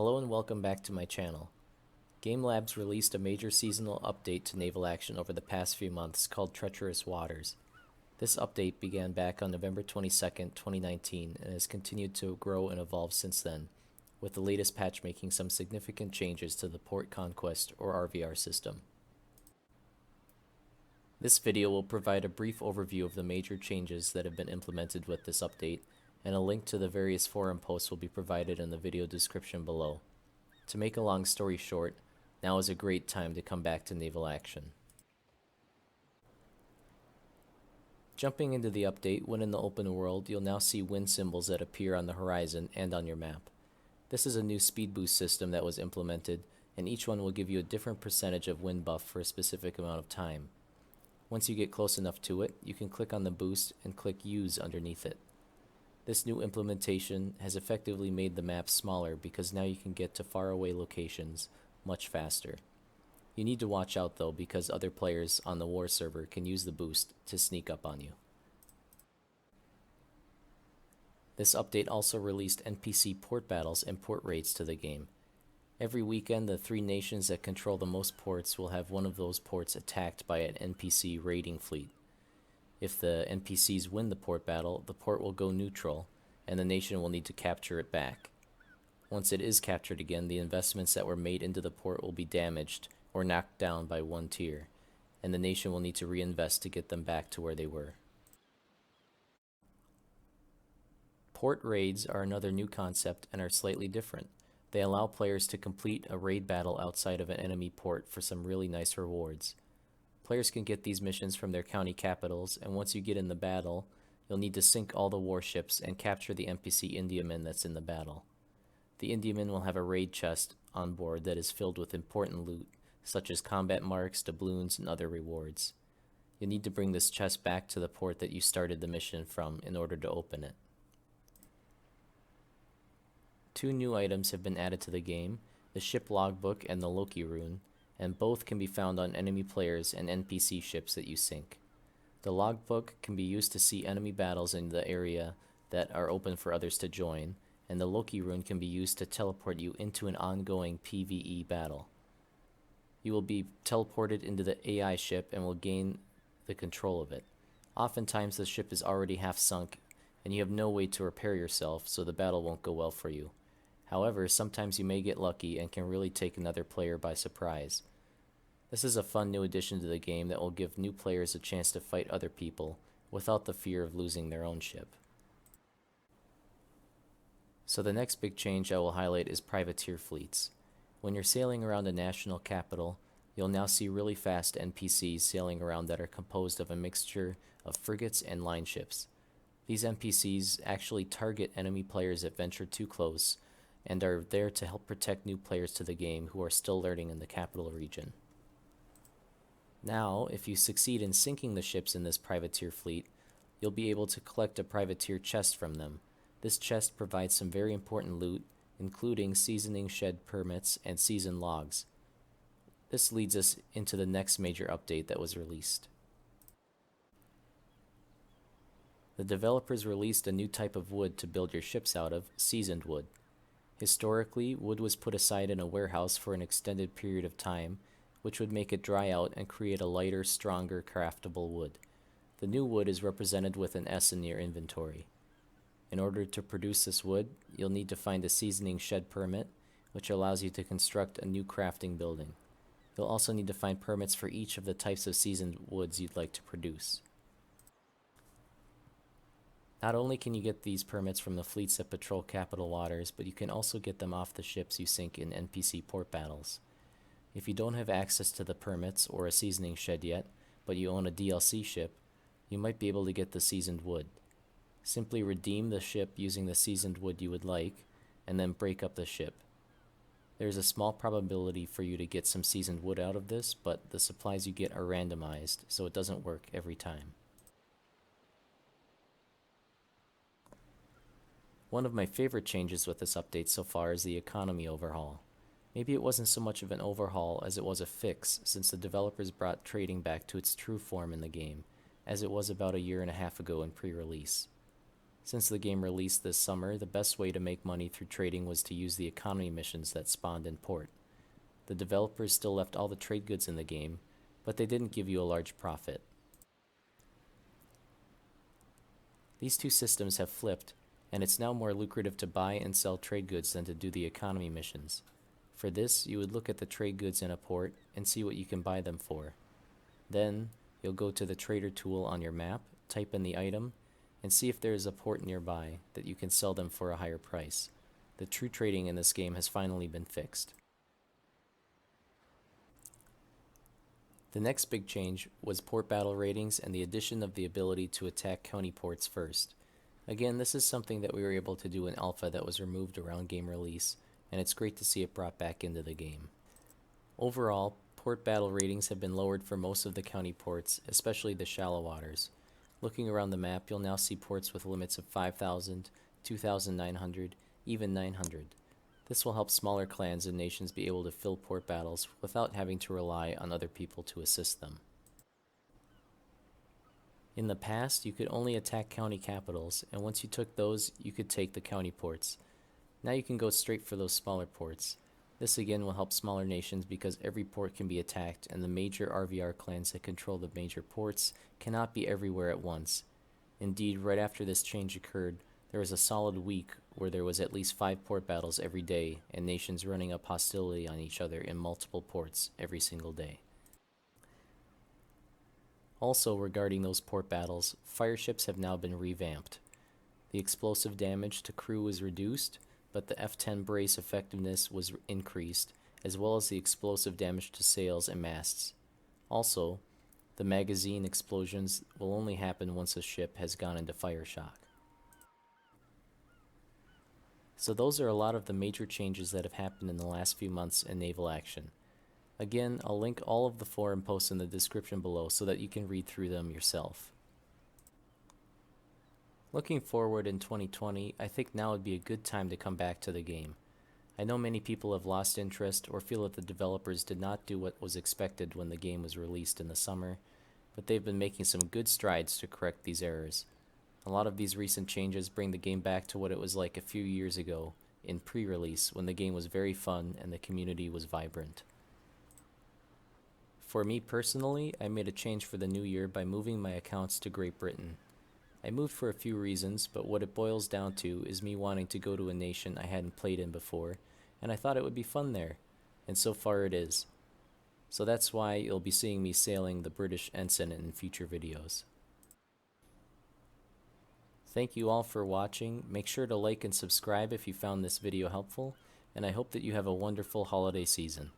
Hello and welcome back to my channel. Game Labs released a major seasonal update to naval action over the past few months called Treacherous Waters. This update began back on November 22nd, 2019 and has continued to grow and evolve since then, with the latest patch making some significant changes to the Port Conquest or RVR system. This video will provide a brief overview of the major changes that have been implemented with this update, and a link to the various forum posts will be provided in the video description below. To make a long story short, now is a great time to come back to naval action. Jumping into the update, when in the open world, you'll now see wind symbols that appear on the horizon and on your map. This is a new speed boost system that was implemented, and each one will give you a different percentage of wind buff for a specific amount of time. Once you get close enough to it, you can click on the boost and click Use underneath it. This new implementation has effectively made the map smaller because now you can get to faraway locations much faster. You need to watch out though, because other players on the war server can use the boost to sneak up on you. This update also released NPC port battles and port raids to the game. Every weekend, the 3 nations that control the most ports will have one of those ports attacked by an NPC raiding fleet. If the NPCs win the port battle, the port will go neutral, and the nation will need to capture it back. Once it is captured again, the investments that were made into the port will be damaged or knocked down by 1 tier, and the nation will need to reinvest to get them back to where they were. Port raids are another new concept and are slightly different. They allow players to complete a raid battle outside of an enemy port for some really nice rewards. Players can get these missions from their county capitals, and once you get in the battle, you'll need to sink all the warships and capture the NPC Indiaman that's in the battle. The Indiaman will have a raid chest on board that is filled with important loot, such as combat marks, doubloons, and other rewards. You'll need to bring this chest back to the port that you started the mission from in order to open it. 2 new items have been added to the game, the ship logbook and the Loki rune, and both can be found on enemy players and NPC ships that you sink. The logbook can be used to see enemy battles in the area that are open for others to join, and the Loki rune can be used to teleport you into an ongoing PvE battle. You will be teleported into the AI ship and will gain the control of it. Oftentimes the ship is already half sunk, and you have no way to repair yourself, so the battle won't go well for you. However, sometimes you may get lucky and can really take another player by surprise. This is a fun new addition to the game that will give new players a chance to fight other people without the fear of losing their own ship. So the next big change I will highlight is privateer fleets. When you're sailing around a national capital, you'll now see really fast NPCs sailing around that are composed of a mixture of frigates and line ships. These NPCs actually target enemy players that venture too close, and are there to help protect new players to the game who are still learning in the capital region. Now, if you succeed in sinking the ships in this privateer fleet, you'll be able to collect a privateer chest from them. This chest provides some very important loot, including seasoning shed permits and season logs. This leads us into the next major update that was released. The developers released a new type of wood to build your ships out of, seasoned wood. Historically, wood was put aside in a warehouse for an extended period of time, which would make it dry out and create a lighter, stronger, craftable wood. The new wood is represented with an S in your inventory. In order to produce this wood, you'll need to find a seasoning shed permit, which allows you to construct a new crafting building. You'll also need to find permits for each of the types of seasoned woods you'd like to produce. Not only can you get these permits from the fleets that patrol capital waters, but you can also get them off the ships you sink in NPC port battles. If you don't have access to the permits or a seasoning shed yet, but you own a DLC ship, you might be able to get the seasoned wood. Simply redeem the ship using the seasoned wood you would like, and then break up the ship. There's a small probability for you to get some seasoned wood out of this, but the supplies you get are randomized, so it doesn't work every time. One of my favorite changes with this update so far is the economy overhaul. Maybe it wasn't so much of an overhaul as it was a fix, since the developers brought trading back to its true form in the game, as it was about a year and a half ago in pre-release. Since the game released this summer, the best way to make money through trading was to use the economy missions that spawned in port. The developers still left all the trade goods in the game, but they didn't give you a large profit. These two systems have flipped, and it's now more lucrative to buy and sell trade goods than to do the economy missions. For this, you would look at the trade goods in a port and see what you can buy them for. Then, you'll go to the trader tool on your map, type in the item, and see if there is a port nearby that you can sell them for a higher price. The true trading in this game has finally been fixed. The next big change was port battle ratings and the addition of the ability to attack county ports first. Again, this is something that we were able to do in alpha that was removed around game release, and it's great to see it brought back into the game. Overall, port battle ratings have been lowered for most of the county ports, especially the shallow waters. Looking around the map, you'll now see ports with limits of 5,000, 2,900, even 900. This will help smaller clans and nations be able to fill port battles without having to rely on other people to assist them. In the past, you could only attack county capitals, and once you took those, you could take the county ports. Now you can go straight for those smaller ports. This again will help smaller nations because every port can be attacked, and the major RVR clans that control the major ports cannot be everywhere at once. Indeed, right after this change occurred, there was a solid week where there was at least 5 port battles every day, and nations running up hostility on each other in multiple ports every single day. Also, regarding those port battles, fireships have now been revamped. The explosive damage to crew was reduced, but the F-10 brace effectiveness was increased, as well as the explosive damage to sails and masts. Also, the magazine explosions will only happen once a ship has gone into fire shock. So those are a lot of the major changes that have happened in the last few months in naval action. Again, I'll link all of the forum posts in the description below so that you can read through them yourself. Looking forward in 2020, I think now would be a good time to come back to the game. I know many people have lost interest or feel that the developers did not do what was expected when the game was released in the summer, but they've been making some good strides to correct these errors. A lot of these recent changes bring the game back to what it was like a few years ago in pre-release when the game was very fun and the community was vibrant. For me personally, I made a change for the new year by moving my accounts to Great Britain. I moved for a few reasons, but what it boils down to is me wanting to go to a nation I hadn't played in before, and I thought it would be fun there, and so far it is. So that's why you'll be seeing me sailing the British ensign in future videos. Thank you all for watching. Make sure to like and subscribe if you found this video helpful, and I hope that you have a wonderful holiday season.